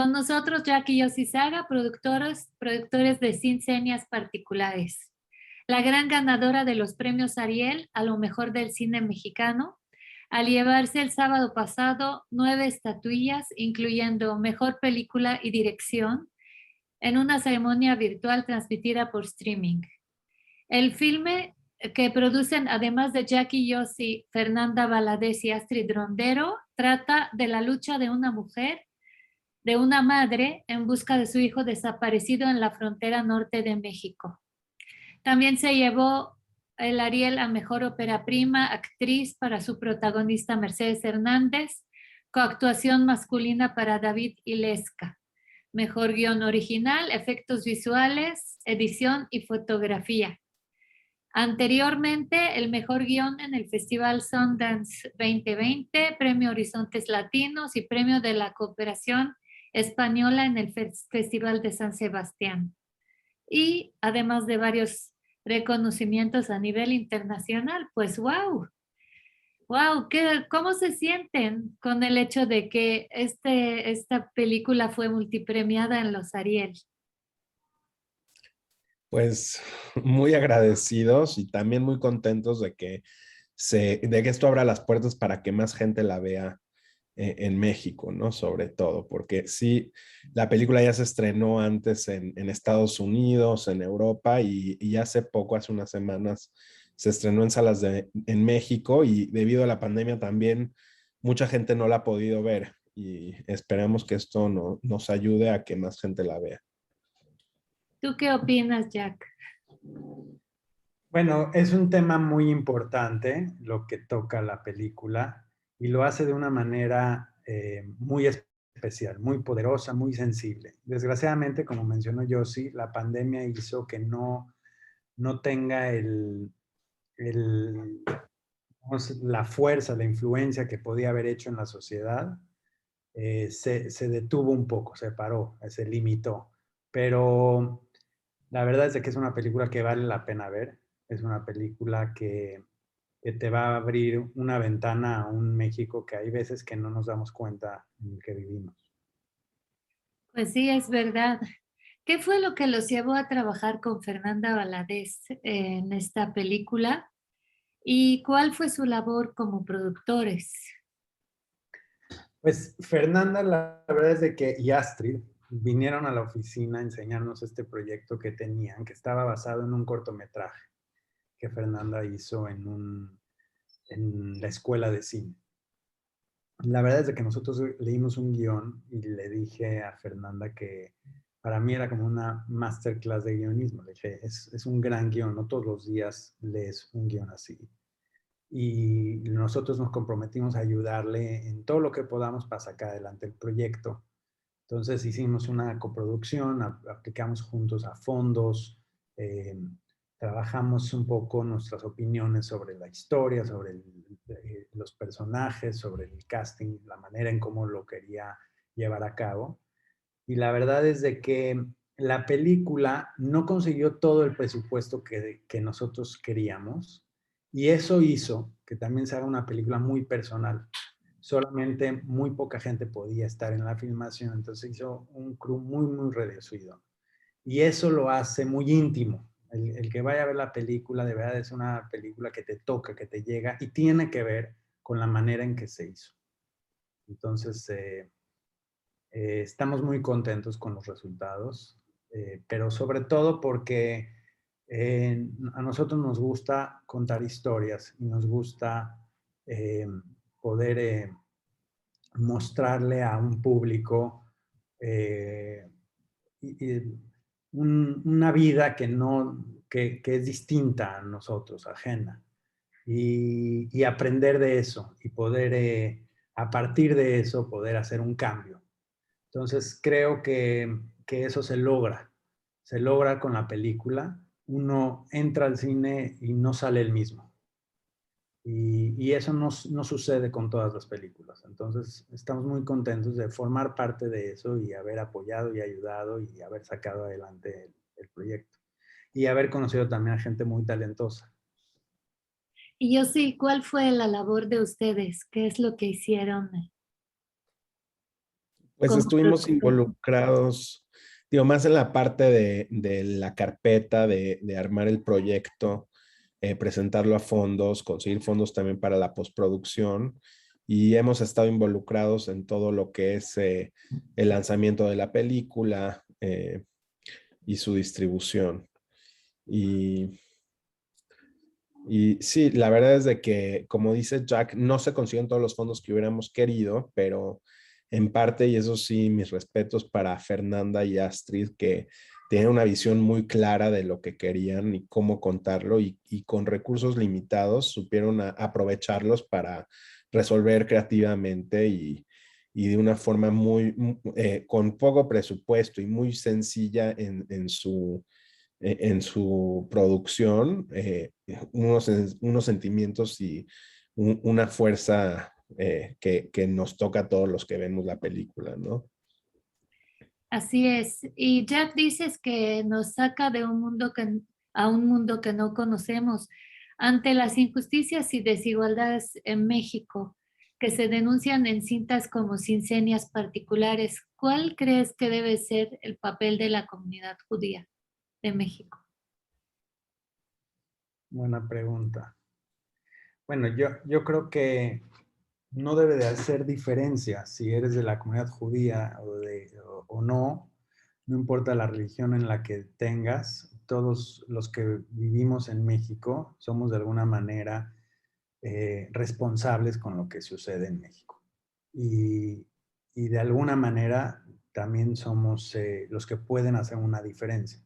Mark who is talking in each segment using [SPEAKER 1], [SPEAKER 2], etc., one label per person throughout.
[SPEAKER 1] Con nosotros Jackie Yosisaga, productores de Sin Señas Particulares. La gran ganadora de los premios Ariel a lo mejor del cine mexicano, al llevarse el sábado pasado 9 estatuillas, incluyendo Mejor Película y Dirección, en una ceremonia virtual transmitida por streaming. El filme que producen, además de Jackie Yossi, Fernanda Valadez y Astrid Rondero, trata de la lucha de una mujer, de una madre, en busca de su hijo desaparecido en la frontera norte de México. También se llevó el Ariel a Mejor Ópera Prima, actriz para su protagonista Mercedes Hernández, coactuación masculina para David Ilesca. Mejor guión original, efectos visuales, edición y fotografía. Anteriormente, el mejor guión en el Festival Sundance 2020, Premio Horizontes Latinos y Premio de la Cooperación Española en el Festival de San Sebastián. Y además de varios reconocimientos a nivel internacional, pues wow, ¿cómo se sienten con el hecho de que esta película fue multipremiada en los Ariel?
[SPEAKER 2] Pues muy agradecidos y también muy contentos de que esto abra las puertas para que más gente la vea en México, ¿no? Sobre todo, porque sí, la película ya se estrenó antes en Estados Unidos, en Europa, y hace poco, hace unas semanas, se estrenó en salas en México, y debido a la pandemia también mucha gente no la ha podido ver, y esperamos que esto nos ayude a que más gente la vea.
[SPEAKER 1] ¿Tú qué opinas, Jack?
[SPEAKER 3] Bueno, es un tema muy importante lo que toca la película y lo hace de una manera muy especial, muy poderosa, muy sensible. Desgraciadamente, como mencionó Yossi, la pandemia hizo que no tenga la fuerza, la influencia que podía haber hecho en la sociedad. Se detuvo un poco, se paró, se limitó. Pero la verdad es que es una película que vale la pena ver. Es una película que te va a abrir una ventana a un México que hay veces que no nos damos cuenta en el que vivimos.
[SPEAKER 1] Pues sí, es verdad. ¿Qué fue lo que los llevó a trabajar con Fernanda Valadez en esta película? ¿Y cuál fue su labor como productores?
[SPEAKER 3] Pues Fernanda, la verdad es de que y Astrid vinieron a la oficina a enseñarnos este proyecto que tenían, que estaba basado en un cortometraje que Fernanda hizo en la escuela de cine. La verdad es de que nosotros leímos un guión y le dije a Fernanda que para mí era como una masterclass de guionismo. Le dije, es un gran guión, no todos los días lees un guión así. Y nosotros nos comprometimos a ayudarle en todo lo que podamos para sacar adelante el proyecto. Entonces hicimos una coproducción, aplicamos juntos a fondos, trabajamos un poco nuestras opiniones sobre la historia, sobre los personajes, sobre el casting, la manera en cómo lo quería llevar a cabo. Y la verdad es de que la película no consiguió todo el presupuesto que nosotros queríamos, y eso hizo que también se haga una película muy personal. Solamente muy poca gente podía estar en la filmación, entonces hizo un crew muy, muy reducido. Y eso lo hace muy íntimo. El que vaya a ver la película, de verdad es una película que te toca, que te llega y tiene que ver con la manera en que se hizo. Entonces, estamos muy contentos con los resultados, pero sobre todo porque a nosotros nos gusta contar historias y nos gusta poder mostrarle a un público una vida que es distinta a nosotros, ajena, y aprender de eso y poder, a partir de eso, poder hacer un cambio. Entonces creo que eso se logra con la película. Uno entra al cine y no sale el mismo. Y eso no sucede con todas las películas. Entonces, estamos muy contentos de formar parte de eso y haber apoyado y ayudado y haber sacado adelante el proyecto. Y haber conocido también a gente muy talentosa.
[SPEAKER 1] Y yo sí, ¿cuál fue la labor de ustedes? ¿Qué es lo que hicieron?
[SPEAKER 2] Pues
[SPEAKER 1] como
[SPEAKER 2] estuvimos
[SPEAKER 1] productor?
[SPEAKER 2] involucrados, digo, más en la parte de la carpeta, de armar el proyecto, presentarlo a fondos, conseguir fondos también para la postproducción y hemos estado involucrados en todo lo que es el lanzamiento de la película y su distribución. Y, y sí, la verdad es de que, como dice Jack, no se consiguen todos los fondos que hubiéramos querido, pero en parte, y eso sí, mis respetos para Fernanda y Astrid, que tienen una visión muy clara de lo que querían y cómo contarlo, y con recursos limitados supieron aprovecharlos para resolver creativamente y de una forma con poco presupuesto y muy sencilla en su producción, unos sentimientos y una fuerza que nos toca a todos los que vemos la película, ¿no?
[SPEAKER 1] Así es. Y Jack dices que nos saca de un mundo a un mundo que no conocemos. Ante las injusticias y desigualdades en México que se denuncian en cintas como Sin Señas Particulares, ¿cuál crees que debe ser el papel de la comunidad judía de México?
[SPEAKER 3] Buena pregunta. Bueno, yo creo que no debe de hacer diferencia si eres de la comunidad judía o no, no importa la religión en la que tengas, todos los que vivimos en México somos de alguna manera responsables con lo que sucede en México. Y de alguna manera también somos los que pueden hacer una diferencia.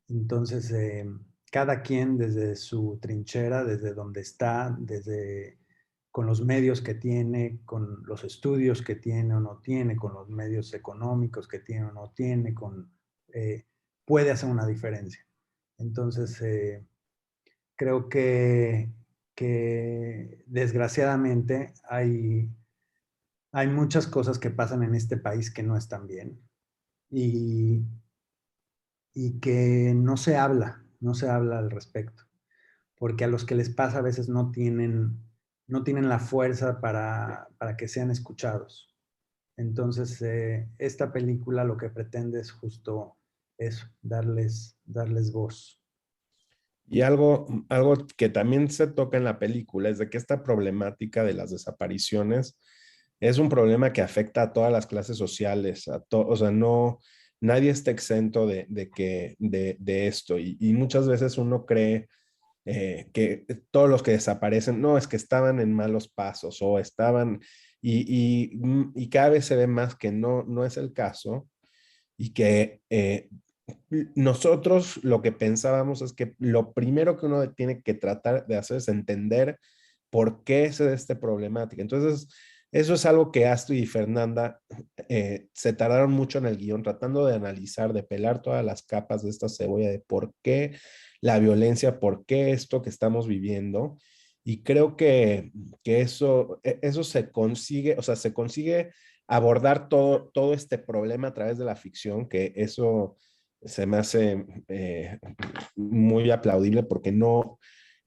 [SPEAKER 3] Entonces, cada quien desde su trinchera, desde donde está, desde con los medios que tiene, con los estudios que tiene o no tiene, con los medios económicos que tiene o no tiene, eh, puede hacer una diferencia. Entonces, creo que desgraciadamente hay muchas cosas que pasan en este país que no están bien y, y que no se habla al respecto, porque a los que les pasa a veces no tienen la fuerza para que sean escuchados. Entonces, esta película lo que pretende es justo eso, darles voz.
[SPEAKER 2] Y algo que también se toca en la película es de que esta problemática de las desapariciones es un problema que afecta a todas las clases sociales, o sea, no, nadie está exento de esto y muchas veces uno cree que todos los que desaparecen, no, es que estaban en malos pasos o estaban, y cada vez se ve más que no es el caso y que nosotros lo que pensábamos es que lo primero que uno tiene que tratar de hacer es entender por qué se da esta problemática. Entonces, eso es algo que Astrid y Fernanda se tardaron mucho en el guión tratando de analizar, de pelar todas las capas de esta cebolla, de por qué la violencia, por qué esto que estamos viviendo. Y creo que eso se consigue, o sea, se consigue abordar todo este problema a través de la ficción, que eso se me hace muy aplaudible porque no,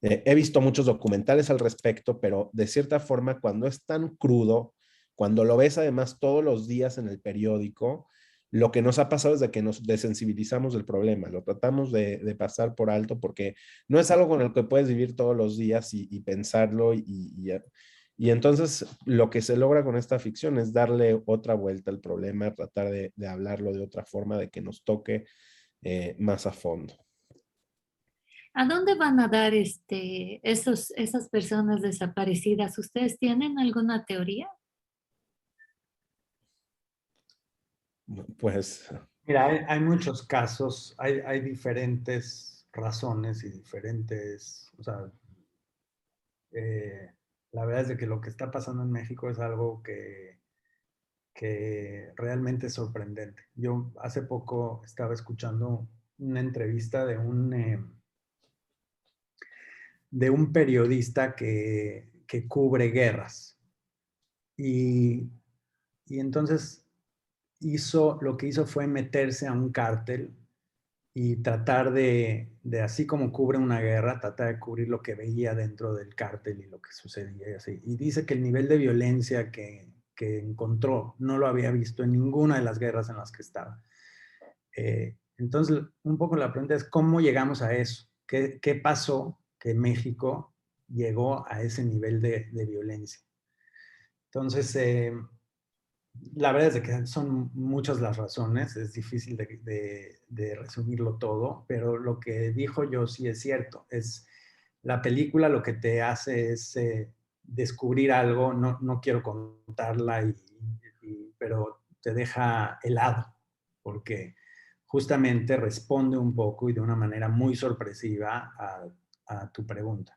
[SPEAKER 2] he visto muchos documentales al respecto, pero de cierta forma cuando es tan crudo, cuando lo ves además todos los días en el periódico, lo que nos ha pasado es de que nos desensibilizamos del problema, lo tratamos de pasar por alto porque no es algo con el que puedes vivir todos los días y pensarlo y entonces lo que se logra con esta ficción es darle otra vuelta al problema, tratar de hablarlo de otra forma, de que nos toque más a fondo.
[SPEAKER 1] ¿A dónde van a dar esas personas desaparecidas? ¿Ustedes tienen alguna teoría?
[SPEAKER 2] Pues
[SPEAKER 3] Mira, hay muchos casos, hay diferentes razones y diferentes, o sea, la verdad es de que lo que está pasando en México es algo que realmente es sorprendente. Yo hace poco estaba escuchando una entrevista de un periodista que cubre guerras y, y entonces lo que hizo fue meterse a un cártel y tratar así como cubre una guerra, tratar de cubrir lo que veía dentro del cártel y lo que sucedía y así. Y dice que el nivel de violencia que que encontró. No lo había visto en ninguna de las guerras en las que estaba. Entonces, un poco la pregunta es, ¿cómo llegamos a eso? ¿Qué pasó que México llegó a ese nivel de violencia? Entonces, la verdad es que son muchas las razones, es difícil de resumirlo todo, pero lo que dijo yo sí es cierto. La película lo que te hace es descubrir algo, no quiero contarla, pero te deja helado, porque justamente responde un poco y de una manera muy sorpresiva a tu pregunta.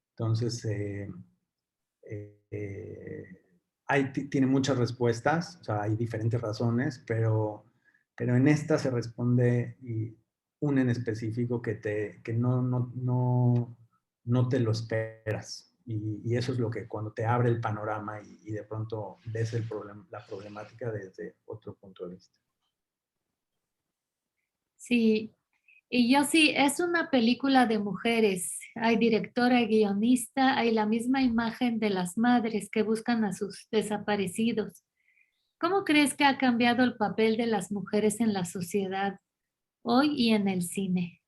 [SPEAKER 3] Entonces, tiene muchas respuestas, o sea, hay diferentes razones, pero en esta se responde una en específico que no te lo esperas. Y eso es lo que cuando te abre el panorama y de pronto ves la problemática desde otro punto de vista.
[SPEAKER 1] Sí, y yo sí, es una película de mujeres. Hay directora, hay guionista, hay la misma imagen de las madres que buscan a sus desaparecidos. ¿Cómo crees que ha cambiado el papel de las mujeres en la sociedad hoy y en el cine?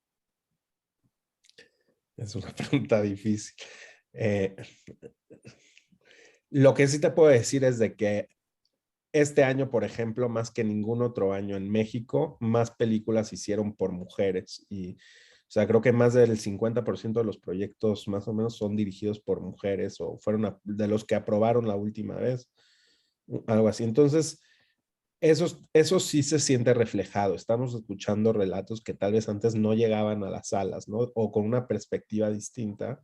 [SPEAKER 2] Es una pregunta difícil. Eh, lo que sí te puedo decir es de que este año, por ejemplo, más que ningún otro año en México, más películas hicieron por mujeres. Y, o sea, creo que más del 50% de los proyectos más o menos son dirigidos por mujeres o fueron de los que aprobaron la última vez, algo así. Entonces, eso sí se siente reflejado. Estamos escuchando relatos que tal vez antes no llegaban a las salas, ¿no? O con una perspectiva distinta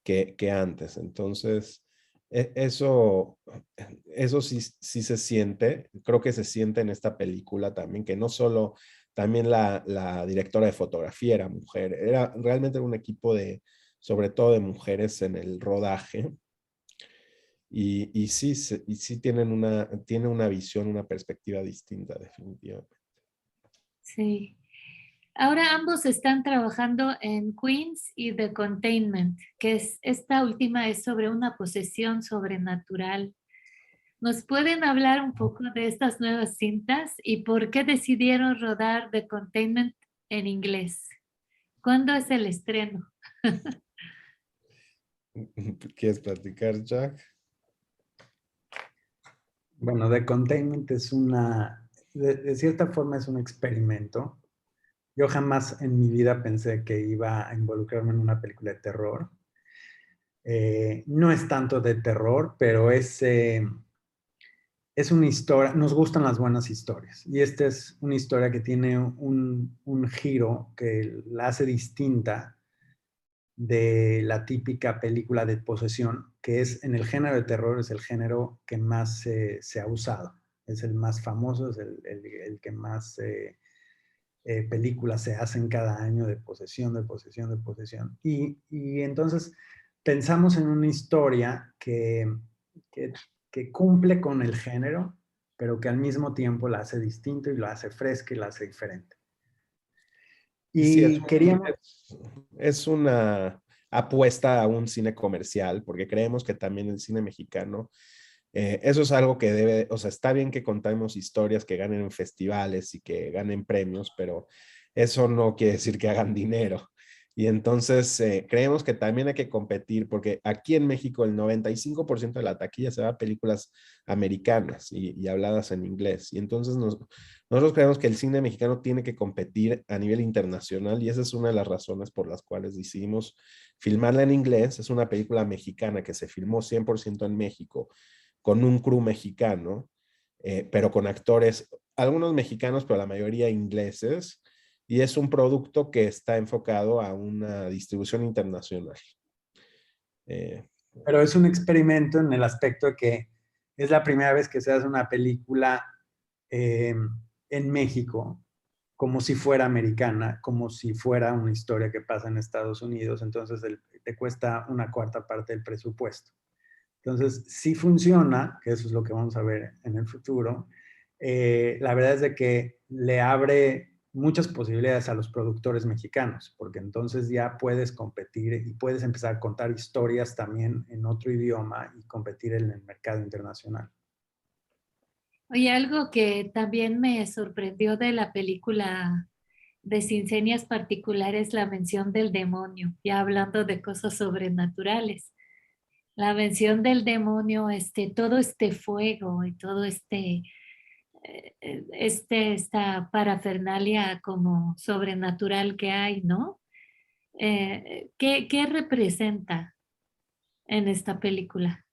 [SPEAKER 2] que antes. Entonces, eso, eso sí se siente. Creo que se siente en esta película también, que no solo también la directora de fotografía era mujer, realmente un equipo sobre todo de mujeres en el rodaje. Y sí tienen una visión, una perspectiva distinta, definitivamente.
[SPEAKER 1] Sí. Ahora ambos están trabajando en Queens y The Containment, esta última es sobre una posesión sobrenatural. ¿Nos pueden hablar un poco de estas nuevas cintas y por qué decidieron rodar The Containment en inglés? ¿Cuándo es el estreno?
[SPEAKER 2] ¿Quieres platicar, Jack?
[SPEAKER 3] Bueno, The Containment es de cierta forma es un experimento. Yo jamás en mi vida pensé que iba a involucrarme en una película de terror. No es tanto de terror, pero es una historia, nos gustan las buenas historias. Y esta es una historia que tiene un giro que la hace distinta de la típica película de posesión, que es en el género de terror, es el género que más se ha usado. Es el más famoso, es el que más películas se hacen cada año de posesión, de posesión, de posesión. Y entonces pensamos en una historia que cumple con el género, pero que al mismo tiempo la hace distinto y la hace fresca y la hace diferente.
[SPEAKER 2] Sí,
[SPEAKER 3] Y queríamos...
[SPEAKER 2] es una apuesta a un cine comercial, porque creemos que también el cine mexicano, eso es algo que debe, o sea, está bien que contemos historias que ganen en festivales y que ganen premios, pero eso no quiere decir que hagan dinero. Y entonces creemos que también hay que competir, porque aquí en México el 95% de la taquilla se va a películas americanas y habladas en inglés. Y entonces nosotros creemos que el cine mexicano tiene que competir a nivel internacional y esa es una de las razones por las cuales decidimos filmarla en inglés. Es una película mexicana que se filmó 100% en México con un crew mexicano, pero con actores, algunos mexicanos, pero la mayoría ingleses, y es un producto que está enfocado a una distribución internacional.
[SPEAKER 3] Pero es un experimento en el aspecto de que es la primera vez que se hace una película en México como si fuera americana, como si fuera una historia que pasa en Estados Unidos, entonces te cuesta una cuarta parte del presupuesto. Entonces, sí funciona, que eso es lo que vamos a ver en el futuro. La verdad es de que le abre muchas posibilidades a los productores mexicanos, porque entonces ya puedes competir y puedes empezar a contar historias también en otro idioma y competir en el mercado internacional.
[SPEAKER 1] Oye, algo que también me sorprendió de la película de Sin Señas Particulares, la mención del demonio, ya hablando de cosas sobrenaturales. La mención del demonio, todo este fuego y todo esta parafernalia como sobrenatural que hay, ¿no? ¿Qué representa en esta película?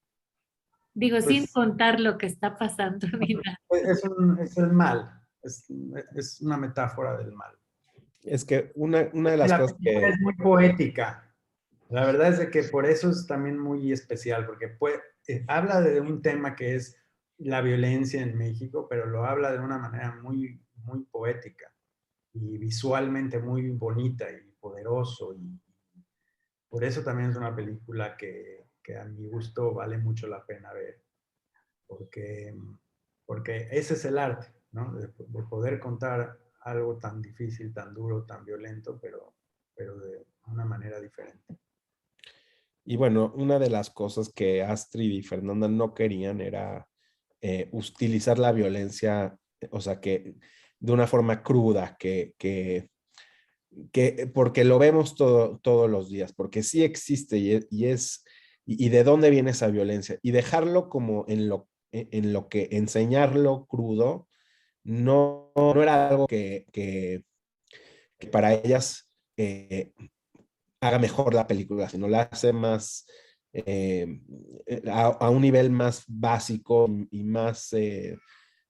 [SPEAKER 1] Digo, sin
[SPEAKER 3] Pues
[SPEAKER 1] contar lo que está pasando ni nada.
[SPEAKER 3] es el mal, es una metáfora del mal.
[SPEAKER 2] Es que una de las
[SPEAKER 3] La
[SPEAKER 2] cosas
[SPEAKER 3] película
[SPEAKER 2] que
[SPEAKER 3] es muy poética. La verdad es de que por eso es también muy especial, porque habla de un tema que es la violencia en México, pero lo habla de una manera muy, muy poética y visualmente muy bonita y poderoso. Y por eso también es una película que a mi gusto vale mucho la pena ver, porque, porque ese es el arte, ¿no? De poder contar algo tan difícil, tan duro, tan violento, pero de una manera diferente.
[SPEAKER 2] Y bueno, una de las cosas que Astrid y Fernanda no querían era utilizar la violencia, o sea, que de una forma cruda, porque lo vemos todos los días, porque sí existe y de dónde viene esa violencia. Y dejarlo como en lo que enseñarlo crudo no era algo que para ellas haga mejor la película, sino la hace más a un nivel más básico y más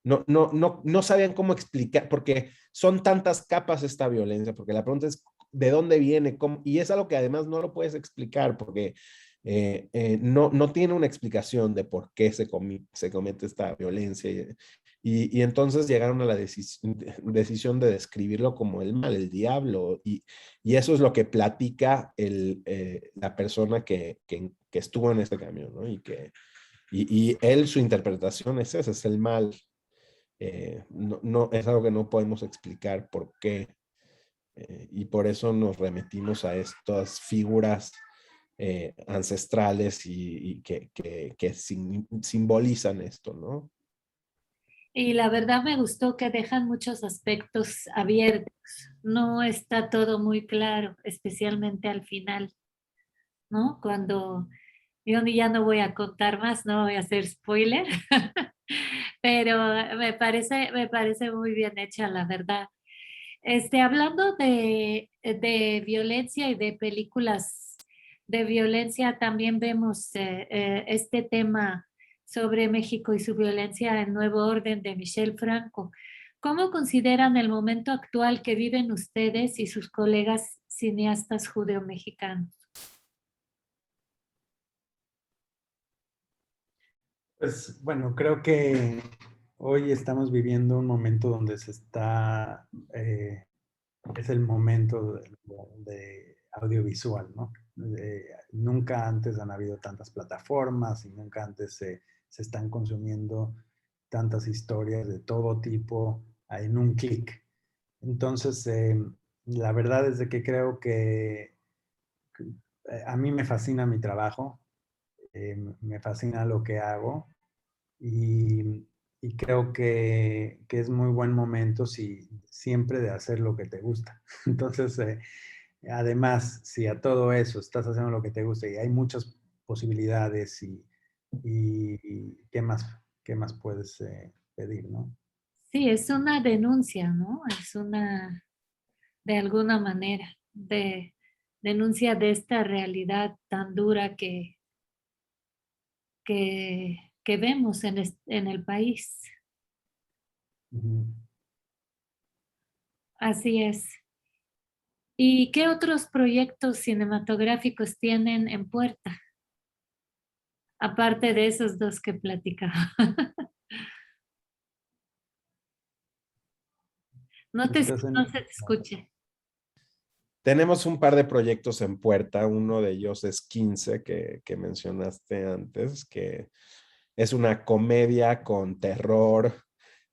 [SPEAKER 2] no sabían cómo explicar, porque son tantas capas esta violencia, porque la pregunta es de dónde viene, cómo, y es algo que además no lo puedes explicar, porque no tiene una explicación de por qué se comete esta violencia. Y entonces llegaron a la decisión de describirlo como el mal, el diablo, y eso es lo que platica la persona que estuvo en este camión, ¿no? Y él, su interpretación es esa, es el mal. No, es algo que no podemos explicar por qué, y por eso nos remitimos a estas figuras ancestrales y que simbolizan esto, ¿no?
[SPEAKER 1] Y la verdad me gustó que dejan muchos aspectos abiertos. No está todo muy claro, especialmente al final, ¿no? Cuando yo ya no voy a contar más, no voy a hacer spoiler, pero me parece muy bien hecha, la verdad. Hablando de violencia y de películas de violencia, también vemos este tema sobre México y su violencia en Nuevo Orden de Michel Franco. ¿Cómo consideran el momento actual que viven ustedes y sus colegas cineastas judeo-mexicanos?
[SPEAKER 3] Pues bueno, creo que hoy estamos viviendo un momento donde es el momento de audiovisual, ¿no? Nunca antes han habido tantas plataformas y nunca antes se están consumiendo tantas historias de todo tipo en un clic. Entonces, la verdad es de que creo que a mí me fascina mi trabajo, me fascina lo que hago y, y creo que es muy buen momento siempre de hacer lo que te gusta. Entonces, además, si a todo eso estás haciendo lo que te gusta y hay muchas posibilidades y qué más puedes pedir, ¿no?
[SPEAKER 1] Sí, es una denuncia, ¿no? De alguna manera, denuncia de esta realidad tan dura que vemos en el país.
[SPEAKER 3] Ujú.
[SPEAKER 1] Así es. ¿Y qué otros proyectos cinematográficos tienen en puerta? Aparte de esos dos que platicaba. No te,
[SPEAKER 3] Estás en...
[SPEAKER 1] no se te escuche.
[SPEAKER 2] Tenemos un par de proyectos en puerta. Uno de ellos es 15, que mencionaste antes, que es una comedia con terror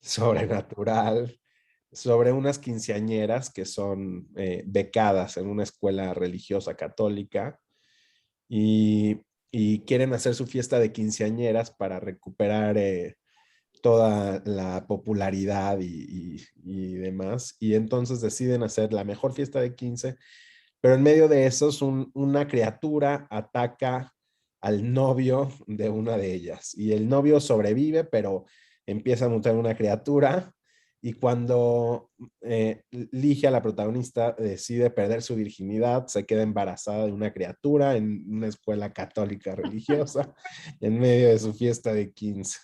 [SPEAKER 2] sobrenatural sobre unas quinceañeras que son becadas en una escuela religiosa católica y, y quieren hacer su fiesta de quinceañeras para recuperar toda la popularidad y demás. Y entonces deciden hacer la mejor fiesta de 15, pero en medio de eso una criatura ataca al novio de una de ellas. Y el novio sobrevive, pero empieza a mutar una criatura. Y cuando Ligia, la protagonista, decide perder su virginidad, se queda embarazada de una criatura en una escuela católica religiosa, en medio de su fiesta de 15.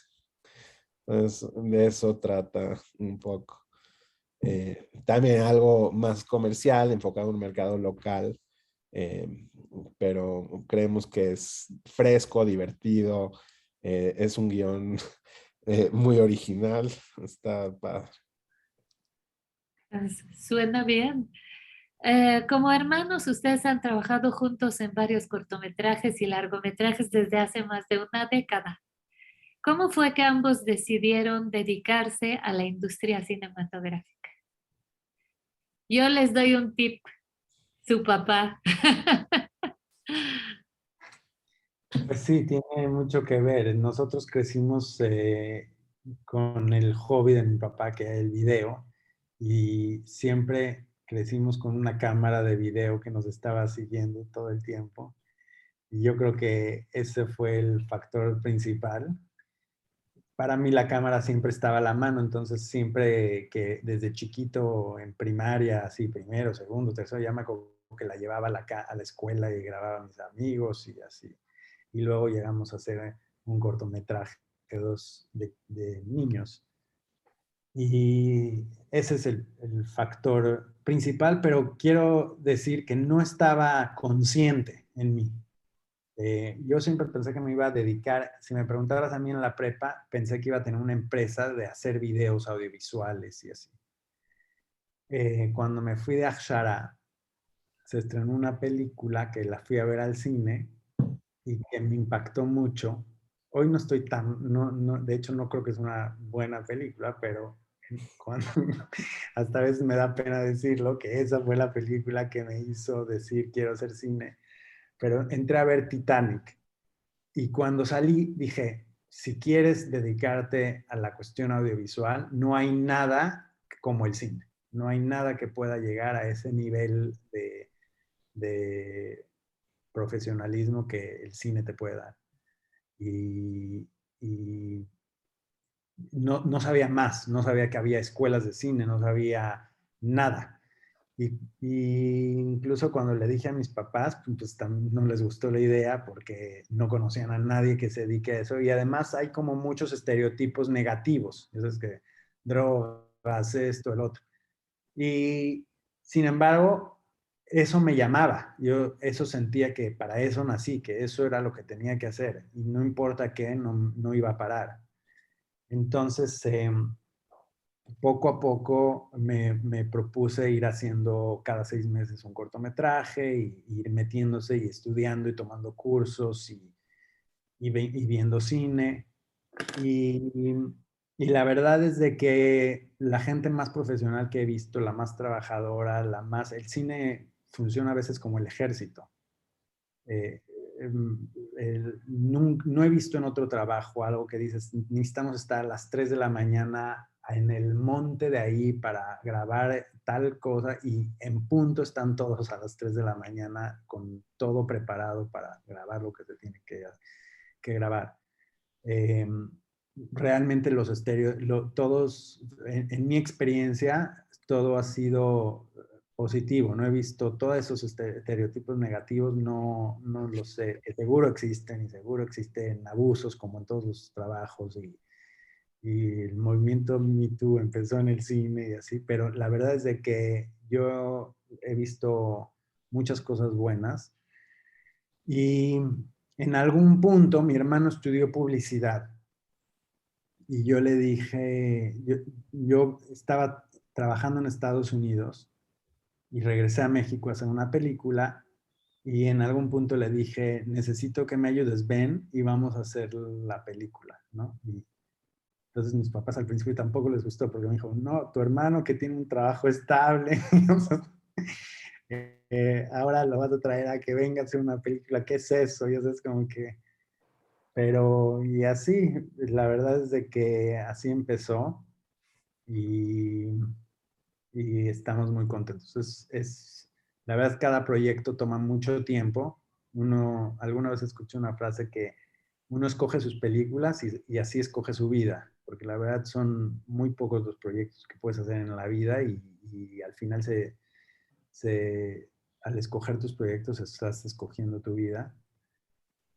[SPEAKER 2] Entonces, de eso trata un poco. También algo más comercial, enfocado en un mercado local, eh, pero creemos que es fresco, divertido, es un guión muy original, está padre.
[SPEAKER 1] Suena bien. Como hermanos, ustedes han trabajado juntos en varios cortometrajes y largometrajes desde hace más de una década. ¿Cómo fue que ambos decidieron dedicarse a la industria cinematográfica? Yo les doy un tip, su papá.
[SPEAKER 3] Pues sí, tiene mucho que ver. Nosotros crecimos con el hobby de mi papá, que era el video, y siempre crecimos con una cámara de video que nos estaba siguiendo todo el tiempo. Y yo creo que ese fue el factor principal. Para mí la cámara siempre estaba a la mano, entonces siempre que desde chiquito en primaria, así primero, segundo, tercero, ya me acuerdo que la llevaba a la escuela y grababa a mis amigos y así. Y luego llegamos a hacer un cortometraje de niños. Y ese es el factor principal, pero quiero decir que no estaba consciente en mí. Yo siempre pensé que me iba a dedicar, si me preguntaras a mí en la prepa, pensé que iba a tener una empresa de hacer videos audiovisuales y así. Cuando me fui de Akshara, se estrenó una película que la fui a ver al cine y que me impactó mucho. Hoy no estoy de hecho no creo que es una buena película, pero cuando, hasta a veces me da pena decirlo, que esa fue la película que me hizo decir quiero hacer cine. Pero entré a ver Titanic. Y cuando salí dije, si quieres dedicarte a la cuestión audiovisual, no hay nada como el cine. No hay nada que pueda llegar a ese nivel de profesionalismo que el cine te puede dar. Y no sabía más, no sabía que había escuelas de cine, no sabía nada. Y incluso cuando le dije a mis papás, pues también no les gustó la idea porque no conocían a nadie que se dedique a eso. Y además hay como muchos estereotipos negativos. Eso es que drogas, esto, el otro. Y sin embargo, eso me llamaba. Yo eso sentía que para eso nací, que eso era lo que tenía que hacer. Y no importa qué, no iba a parar. Entonces, poco a poco me propuse ir haciendo cada 6 meses un cortometraje y ir metiéndose y estudiando y tomando cursos y viendo cine. Y, y la verdad es de que la gente más profesional que he visto, la más trabajadora, el cine funciona a veces como el ejército. Eh, no he visto en otro trabajo algo que dices, necesitamos estar a las 3 de la mañana en el monte de ahí para grabar tal cosa y en punto están todos a las 3 de la mañana con todo preparado para grabar lo que se tiene que grabar. Eh, Realmente los todos, en mi experiencia, todo ha sido positivo. No he visto todos esos estereotipos negativos, no lo sé. Seguro existen y seguro existen abusos como en todos los trabajos y el movimiento Me Too empezó en el cine y así, pero la verdad es de que yo he visto muchas cosas buenas y en algún punto mi hermano estudió publicidad y yo le dije, yo estaba trabajando en Estados Unidos y regresé a México a hacer una película y en algún punto le dije, necesito que me ayudes, ven y vamos a hacer la película, ¿no? Y entonces mis papás al principio tampoco les gustó porque me dijo, no, tu hermano que tiene un trabajo estable, ahora lo vas a traer a que venga a hacer una película, ¿qué es eso? Y eso es como que Pero, y así, la verdad es de que así empezó y, y estamos muy contentos. La verdad, cada proyecto toma mucho tiempo. Alguna vez escuché una frase que uno escoge sus películas y así escoge su vida, porque la verdad son muy pocos los proyectos que puedes hacer en la vida y al final al escoger tus proyectos estás escogiendo tu vida.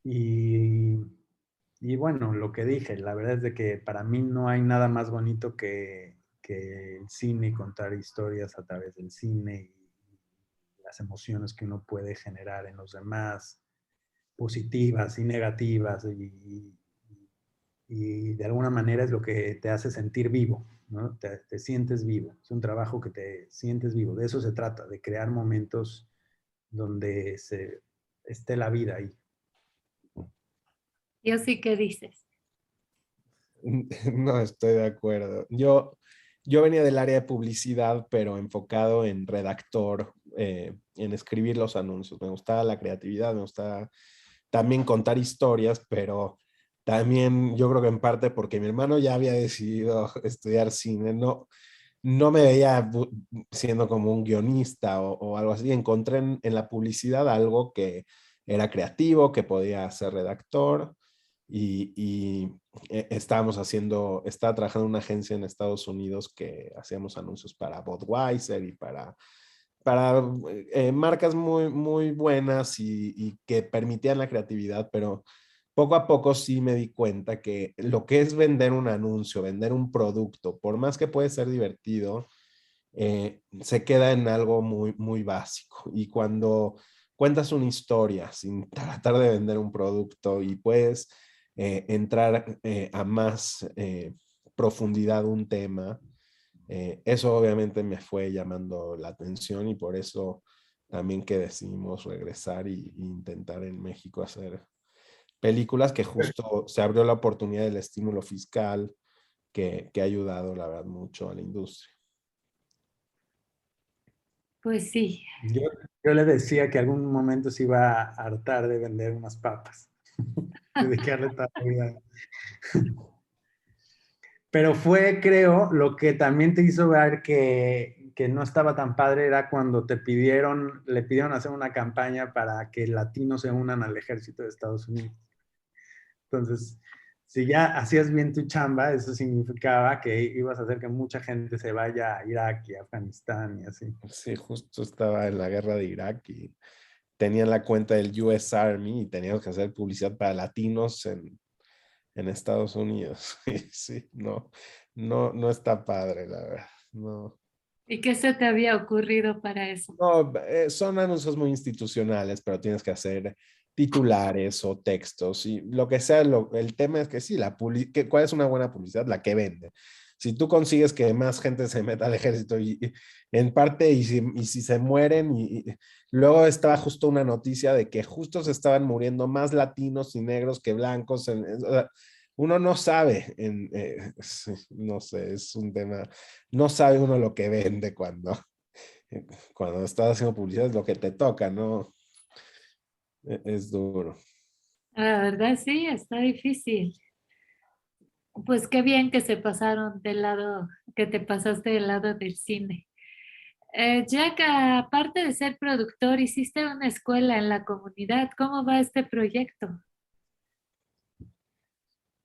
[SPEAKER 3] Y, y bueno, lo que dije, la verdad es de que para mí no hay nada más bonito que el cine y contar historias a través del cine y las emociones que uno puede generar en los demás, positivas y negativas, y de alguna manera es lo que te hace sentir vivo, ¿no? Te sientes vivo, es un trabajo que te sientes vivo, de eso se trata, de crear momentos donde esté la vida ahí.
[SPEAKER 1] Yo sí que dices.
[SPEAKER 2] No estoy de acuerdo. Yo venía del área de publicidad, pero enfocado en redactor, en escribir los anuncios. Me gustaba la creatividad, me gustaba también contar historias, pero también yo creo que en parte porque mi hermano ya había decidido estudiar cine, no me veía siendo como un guionista o algo así. Encontré en la publicidad algo que era creativo, que podía ser redactor y estaba trabajando en una agencia en Estados Unidos que hacíamos anuncios para Budweiser y para marcas muy, muy buenas y que permitían la creatividad, pero poco a poco sí me di cuenta que lo que es vender un anuncio, vender un producto, por más que puede ser divertido, se queda en algo muy, muy básico. Y cuando cuentas una historia sin tratar de vender un producto y puedes entrar a más profundidad un tema, eso obviamente me fue llamando la atención y por eso también que decidimos regresar y intentar en México hacer películas que justo se abrió la oportunidad del estímulo fiscal que ha ayudado, la verdad, mucho a la industria.
[SPEAKER 1] Pues sí.
[SPEAKER 3] Yo, yo le decía que algún momento se iba a hartar de vender unas papas, de dedicarle toda la vida. Pero fue, creo, lo que también te hizo ver que no estaba tan padre era cuando le pidieron hacer una campaña para que latinos se unan al ejército de Estados Unidos. Entonces, si ya hacías bien tu chamba, eso significaba que ibas a hacer que mucha gente se vaya a Irak y a Afganistán y así.
[SPEAKER 2] Sí, justo estaba en la guerra de Irak y tenían la cuenta del US Army y teníamos que hacer publicidad para latinos en Estados Unidos. Sí, no está padre, la verdad. No,
[SPEAKER 1] ¿Y qué se te había ocurrido para eso?
[SPEAKER 2] no, son anuncios muy institucionales, pero tienes que hacer titulares o textos y lo que sea. El tema es que sí, ¿cuál es una buena publicidad? La que vende. Si tú consigues que más gente se meta al ejército y en parte, y si se mueren, luego estaba justo una noticia de que justo se estaban muriendo más latinos y negros que blancos. O sea, uno no sabe, sí, no sé, es un tema, no sabe uno lo que vende cuando estás haciendo publicidad, es lo que te toca, ¿no? Es duro.
[SPEAKER 1] La verdad sí, está difícil. Pues qué bien que se pasaron del lado, que te pasaste del lado del cine. Jack, aparte de ser productor, hiciste una escuela en la comunidad. ¿Cómo va este proyecto?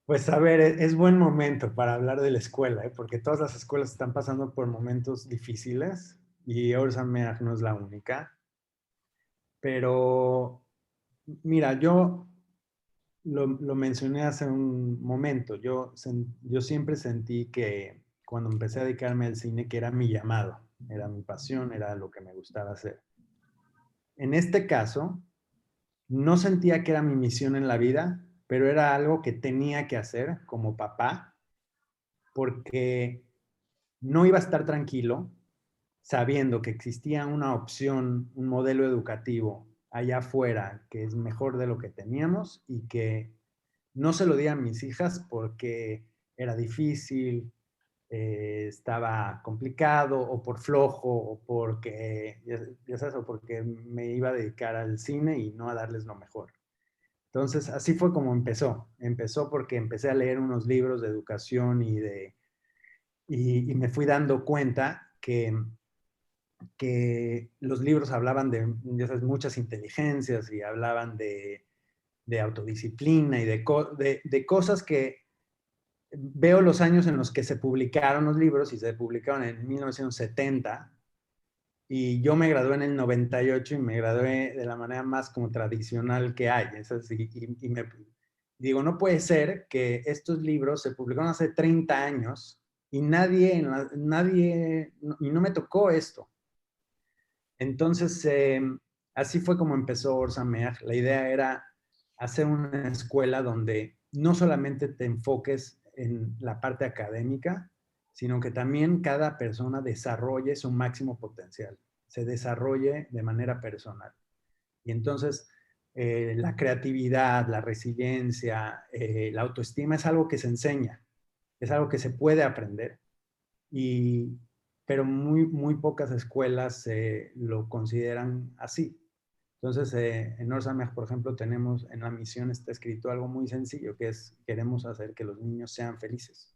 [SPEAKER 3] Pues a ver, es buen momento para hablar de la escuela, ¿eh? Porque todas las escuelas están pasando por momentos difíciles y Orsameag no es la única. Pero mira, yo lo mencioné hace un momento. Yo siempre sentí que cuando empecé a dedicarme al cine, que era mi llamado, era mi pasión, era lo que me gustaba hacer. En este caso, no sentía que era mi misión en la vida, pero era algo que tenía que hacer como papá, porque no iba a estar tranquilo sabiendo que existía una opción, un modelo educativo allá afuera que es mejor de lo que teníamos y que no se lo di a mis hijas porque era difícil, estaba complicado o por flojo o porque, ya sabes, o porque me iba a dedicar al cine y no a darles lo mejor. Entonces, así fue como empezó. Empezó porque empecé a leer unos libros de educación y me fui dando cuenta que los libros hablaban de, ya sabes, muchas inteligencias y hablaban de autodisciplina y de cosas que veo los años en los que se publicaron los libros y se publicaron en 1970 y yo me gradué en el 98 y me gradué de la manera más como tradicional que hay. Es así, y me digo, no puede ser que estos libros se publicaron hace 30 años y nadie, y no me tocó esto. Entonces, así fue como empezó Orsameag. La idea era hacer una escuela donde no solamente te enfoques en la parte académica, sino que también cada persona desarrolle su máximo potencial, se desarrolle de manera personal. Y entonces, la creatividad, la resiliencia, la autoestima es algo que se enseña, es algo que se puede aprender. Y, pero muy pocas escuelas lo consideran así. Entonces, en Orsameag, por ejemplo, tenemos en la misión está escrito algo muy sencillo, que es queremos hacer que los niños sean felices.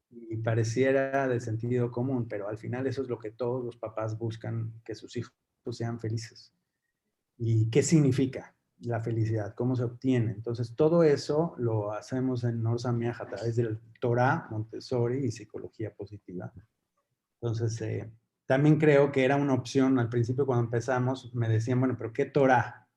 [SPEAKER 3] Y pareciera de sentido común, pero al final eso es lo que todos los papás buscan, que sus hijos sean felices. ¿Y qué significa la felicidad? ¿Cómo se obtiene? Entonces, todo eso lo hacemos en Orsameag a través del Torah, Montessori y psicología positiva. Entonces, también creo que era una opción al principio cuando empezamos, me decían, bueno, pero ¿qué Torah?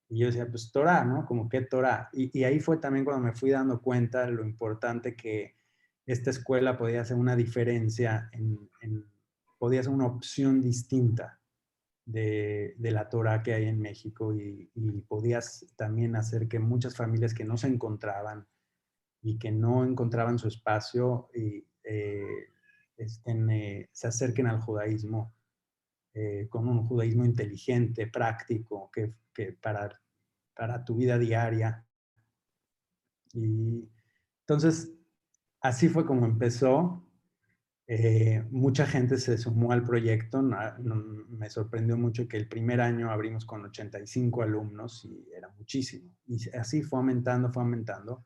[SPEAKER 3] Y yo decía, pues Torah, ¿no? Como ¿qué Torah? Y ahí fue también cuando me fui dando cuenta de lo importante que esta escuela podía hacer una diferencia, podía ser una opción distinta de la Torah que hay en México y podías también hacer que muchas familias que no se encontraban y que no encontraban su espacio se acerquen al judaísmo con un judaísmo inteligente, práctico, que para tu vida diaria. Y entonces, así fue como empezó. Mucha gente se sumó al proyecto. Me sorprendió mucho que el primer año abrimos con 85 alumnos y era muchísimo. Y así fue aumentando, fue aumentando.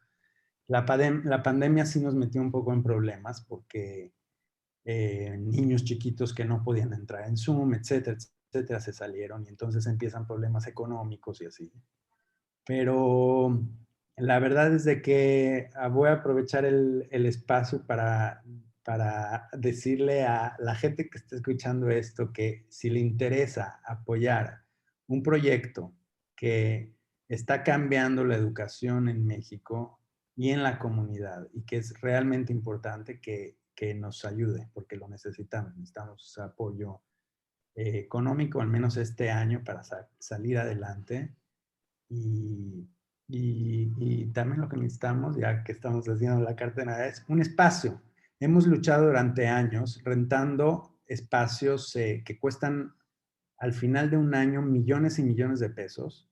[SPEAKER 3] La pandemia sí nos metió un poco en problemas porque niños chiquitos que no podían entrar en Zoom, etcétera, etcétera, se salieron y entonces empiezan problemas económicos y así. Pero la verdad es de que voy a aprovechar el espacio para decirle a la gente que está escuchando esto que si le interesa apoyar un proyecto que está cambiando la educación en México y en la comunidad y que es realmente importante que nos ayude porque lo necesitamos. Necesitamos apoyo económico, al menos este año, para salir adelante. Y también lo que necesitamos, ya que estamos haciendo la carta de Navidad, es un espacio. Hemos luchado durante años rentando espacios que cuestan al final de un año millones y millones de pesos.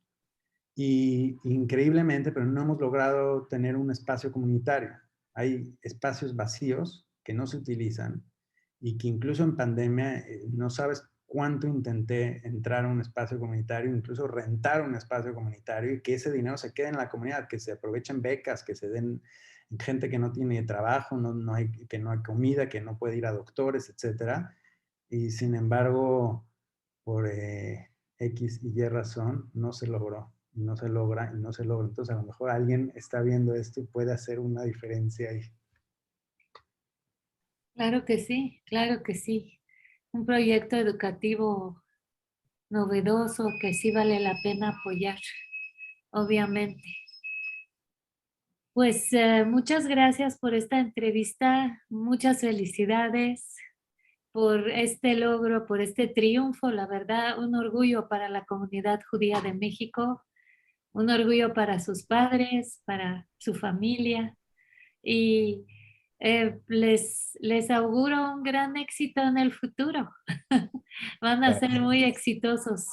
[SPEAKER 3] Y increíblemente, pero no hemos logrado tener un espacio comunitario. Hay espacios vacíos que no se utilizan y que incluso en pandemia no sabes cuánto intenté entrar a un espacio comunitario, incluso rentar un espacio comunitario y que ese dinero se quede en la comunidad, que se aprovechen becas, que se den gente que no tiene trabajo, que no hay comida, que no puede ir a doctores, etcétera. Y sin embargo, por X y Y razón, no se logró, y no se logra, y no se logra. Entonces, a lo mejor alguien está viendo esto y puede hacer una diferencia ahí.
[SPEAKER 1] Claro que sí, claro que sí. Un proyecto educativo novedoso que sí vale la pena apoyar, obviamente. Pues muchas gracias por esta entrevista, muchas felicidades por este logro, por este triunfo, la verdad, un orgullo para la comunidad judía de México, un orgullo para sus padres, para su familia y les auguro un gran éxito en el futuro. Van a ser muy exitosos.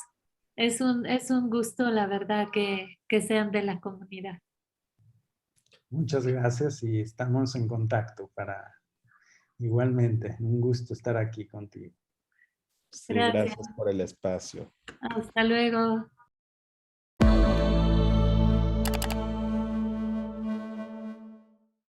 [SPEAKER 1] Es un gusto, la verdad, que sean de la comunidad.
[SPEAKER 3] Muchas gracias y estamos en contacto para igualmente. Un gusto estar aquí contigo.
[SPEAKER 2] Sí,
[SPEAKER 1] Gracias.
[SPEAKER 2] gracias por el espacio.
[SPEAKER 1] Hasta luego.